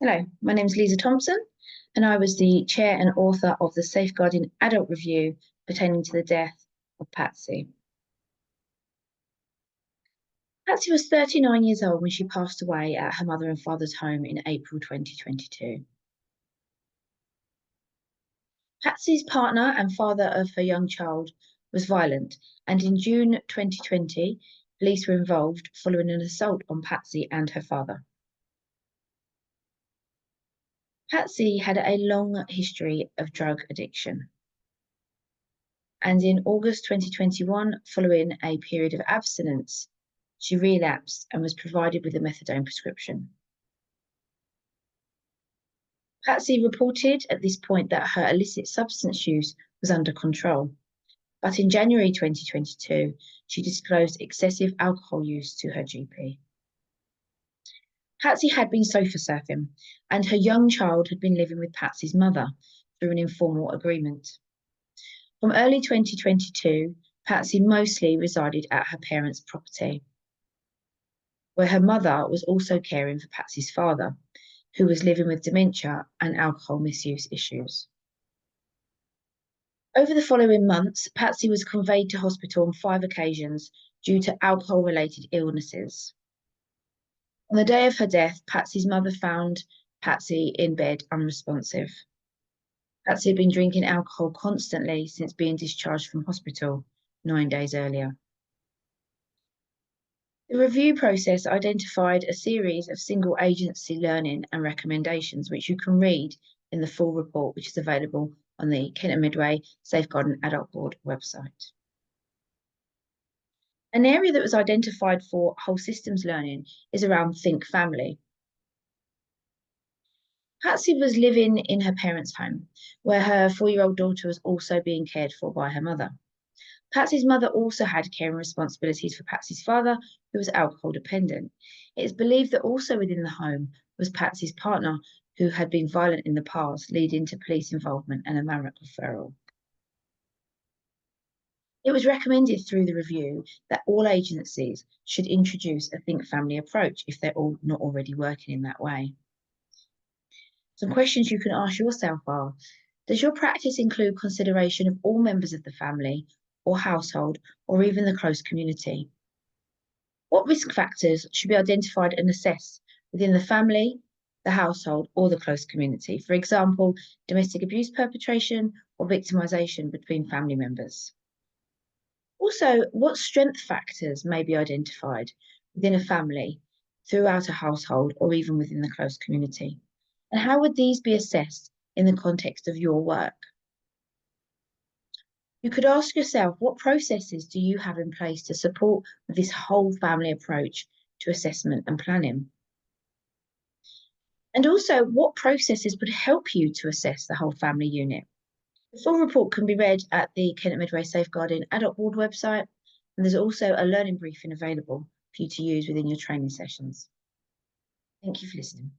Hello, my name is Lisa Thompson, and I was the chair and author of the Safeguarding Adult Review pertaining to the death of Patsy. Patsy was 39 years old when she passed away at her mother and father's home in April 2022. Patsy's partner and father of her young child was violent, and in June 2020, police were involved following an assault on Patsy and her father. Patsy had a long history of drug addiction. And in August 2021, following a period of abstinence, she relapsed and was provided with a methadone prescription. Patsy reported at this point that her illicit substance use was under control, but in January 2022, she disclosed excessive alcohol use to her GP. Patsy had been sofa surfing, and her young child had been living with Patsy's mother through an informal agreement. From early 2022, Patsy mostly resided at her parents' property, where her mother was also caring for Patsy's father, who was living with dementia and alcohol misuse issues. Over the following months, Patsy was conveyed to hospital on 5 occasions due to alcohol-related illnesses. On the day of her death, Patsy's mother found Patsy in bed unresponsive. Patsy had been drinking alcohol constantly since being discharged from hospital 9 days earlier. The review process identified a series of single agency learning and recommendations, which you can read in the full report, which is available on the Kent and Midway Safeguarding Adult Board website. An area that was identified for whole systems learning is around Think Family. Patsy was living in her parents' home, where her 4-year-old daughter was also being cared for by her mother. Patsy's mother also had caring responsibilities for Patsy's father, who was alcohol dependent. It is believed that also within the home was Patsy's partner, who had been violent in the past, leading to police involvement and a MARAC referral. It was recommended through the review that all agencies should introduce a Think Family approach if they're all not already working in that way. Some questions you can ask yourself are, does your practice include consideration of all members of the family or household, or even the close community? What risk factors should be identified and assessed within the family, the household, or the close community? For example, domestic abuse perpetration or victimization between family members. Also, what strength factors may be identified within a family, throughout a household, or even within the close community? And how would these be assessed in the context of your work? You could ask yourself, what processes do you have in place to support this whole family approach to assessment and planning? And also, what processes would help you to assess the whole family unit? The full report can be read at the Kent and Midway Safeguarding Adult Board website, and there's also a learning briefing available for you to use within your training sessions. Thank you for listening.